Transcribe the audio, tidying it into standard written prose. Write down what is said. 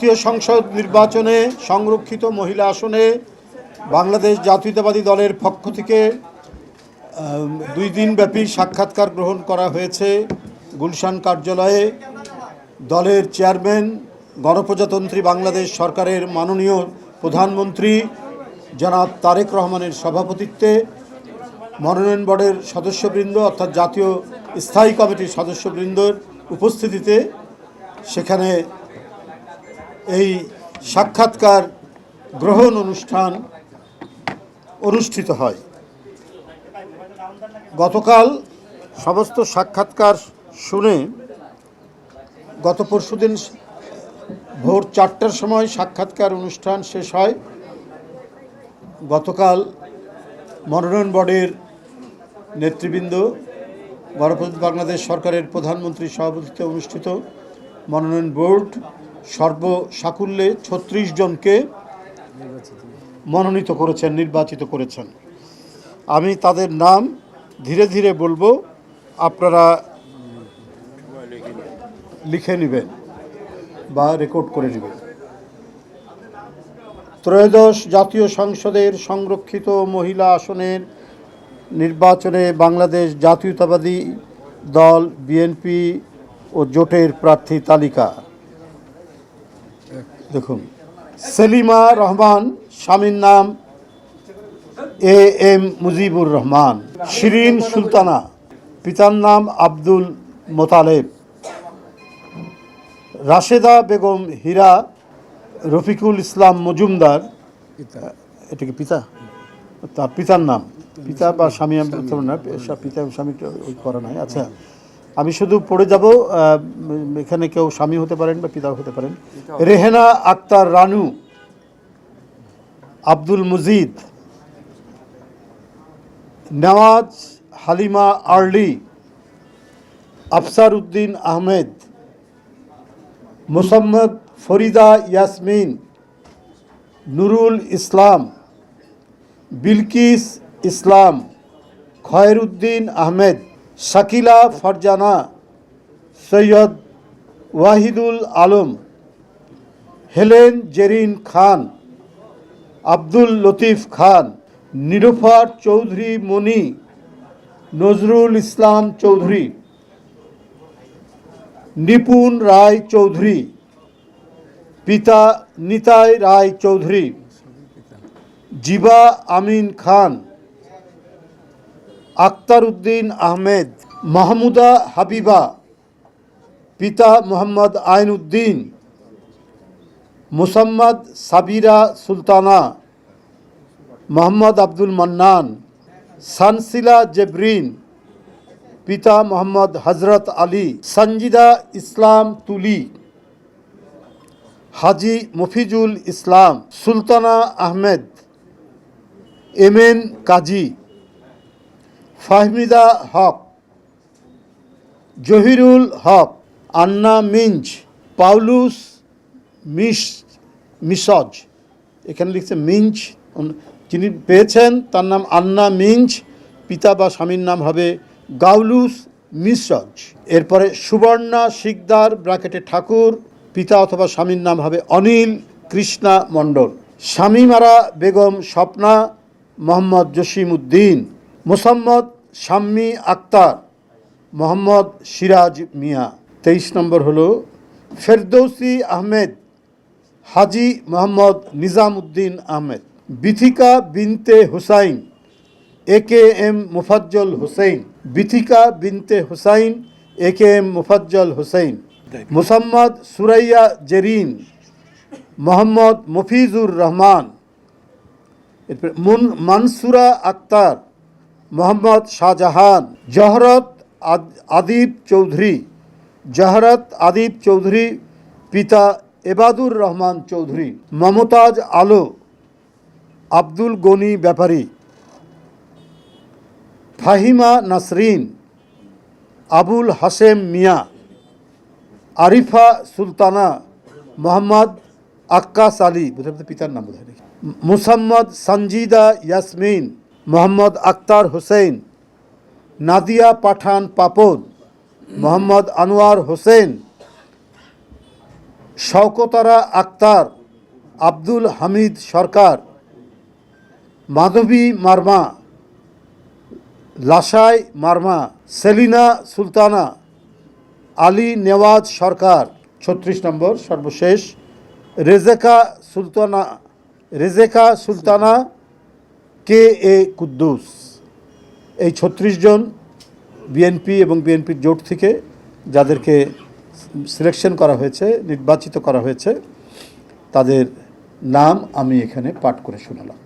জাতীয় সংসদ নির্বাচনে সংরক্ষিত মহিলা আসনে বাংলাদেশ জাতীয়তাবাদী দলের পক্ষ থেকে 2 দিনব্যাপী সাক্ষাৎকার গ্রহণ করা হয়েছে গুলশান কার্যালয়ে। দলের চেয়ারম্যান গণপ্রজাতন্ত্রী বাংলাদেশ সরকারের মাননীয় প্রধানমন্ত্রী জনাব তারেক রহমানের সভাপতিত্বে মনোনয়ন বোর্ডের সদস্যবৃন্দ অর্থাৎ জাতীয় স্থায়ী কমিটির সদস্যবৃন্দর উপস্থিতিতে সেখানে এই সাক্ষাৎকার গ্রহণ অনুষ্ঠান অনুষ্ঠিত হয়। গতকাল সমস্ত সাক্ষাৎকার শুনে গত পরশুদিন ভোর 4টার সময় সাক্ষাৎকার অনুষ্ঠান শেষ হয়। গতকাল মনোনয়ন বোর্ডের নেতৃবৃন্দ গণপ্রজাতন্ত্রী বাংলাদেশ সরকারের প্রধানমন্ত্রীর সভাপতিত্বে অনুষ্ঠিত মনোনয়ন বোর্ড সর্বসাকুল্যে 36 জনকে মনোনীত করেছেন, নির্বাচিত করেছেন। আমি তাদের নাম ধীরে ধীরে বলবো, আপনারা লিখে নেবেন বা রেকর্ড করে নেবেন। ত্রয়োদশ জাতীয় সংসদের সংরক্ষিত মহিলা আসনের নির্বাচনে বাংলাদেশ জাতীয়তাবাদী দল বিএনপি ও জোটের প্রার্থী তালিকা দেখুন। সেলিমা রহমান, স্বামীর নাম এম মুজিবুর রহমান। শিরিন সুলতানা, পিতার নাম আব্দুল মোতালেব। রাশেদা বেগম হীরা, রফিকুল ইসলাম মজুমদার, এটা কি পিতা? তার পিতার নাম, পিতা বা স্বামী না, পিতা স্বামী ওই করা নাই। আচ্ছা, আমি শুধু পড়ে যাব, এখানে কেউ স্বামী হতে পারেন বা পিতাও হতে পারেন। রেহেনা আক্তার রানু, আব্দুল মজিদ, নওয়াজ হালিমা আর্লি, আফসার উদ্দিন আহমেদ, মোসাম্মদ ফরিদা ইয়াসমিন, নুরুল ইসলাম, বিলকিস ইসলাম, খয়রুদ্দিন আহমেদ, শাকিলা ফারজানা, সৈয়দ ওয়াহিদুল আলম, হেলেন জেরিন খান, আব্দুল লতিফ খান, নিরুফার চৌধুরী মনি, নজরুল ইসলাম চৌধুরী, নিপুণ রায় চৌধুরী, পিতা নিতাই রায় চৌধুরী, জিবা আমিন খান, আক্তার উদ্দিন আহমেদ, মাহমুদা হাবিবা, পিতা মোহাম্মদ আইন উদ্দিন, মুসাম্মদ সাবিরা সুলতানা, মোহাম্মদ আব্দুল মান্নান, সানসিলা জেবরিন, পিতা মোহাম্মদ হজরত আলী, সঞ্জিদা ইসলাম তুলি, হাজি মফিজুল ইসলাম, সুলতানা আহমেদ, এমএন কাজী, ফাহমিদা হক, জহিরুল হক, আন্না মিঞ্জ, পাউলুস মিসজ, এখানে লিখছে মিঞ্জ, যিনি পেয়েছেন তার নাম আন্না মিঞ্জ, পিতা বা স্বামীর নাম হবে গাউলুস মিসজ। এরপরে সুবর্ণা শিকদার ব্র্যাকেটে ঠাকুর, পিতা অথবা স্বামীর নাম হবে অনিল কৃষ্ণা মণ্ডল। শামীমারা বেগম স্বপ্না, মোহাম্মদ জসিম উদ্দিন, মোসাম্মদ শাম্মী আক্তার, মোহাম্মদ সিরাজ মিয়া। 23 নম্বর হলো ফেরদৌসি আহমেদ, হাজি মোহাম্মদ নিজাম উদ্দিন আহমেদ, বিথিকা বিনতে হুসাইন, AKM মুফাজ্জল হুসেইন, বিথিকা বিনতে হুসাইন, AKM মুফাজ্জল হুসেইন, মোসাম্মদ সুরাইয়া জেরিন, মোহাম্মদ মফিজুর রহমান, এরপর মানসুরা আক্তার, মোহাম্মদ শাহজাহান, জহরত আদিব চৌধুরী, জহরত আদিব চৌধুরী, পিতা এবাদুর রহমান চৌধুরী, মমতাজ আলো, আব্দুল গনি ব্যাপারী, ফাহিমা নাসরিন, আবুল হাসেম মিয়া, আরিফা সুলতানা, মোহাম্মদ আক্কাস আলী, পিতার নাম বোধ হয়, মুসাম্মদ সঞ্জিদা ইয়াসমিন, মোহাম্মদ আক্তার হোসেন, নাদিয়া পাঠান পাপন, মোহাম্মদ আনোয়ার হোসেন, শওকতারা আক্তার, আব্দুল হামিদ সরকার, মাধবী মার্মা, লাসাই মার্মা, সেলিনা সুলতানা, আলী নেওয়াজ সরকার। 36 নম্বর সর্বশেষ রেজেকা সুলতানা কে এ কুদ্দুস। এই 36 জন বিএনপি এবং বিএনপির জোট থেকে যাদেরকে সিলেকশন করা হয়েছে, নির্বাচিত করা হয়েছে, তাদের নাম আমি এখানে পাঠ করে শোনালাম।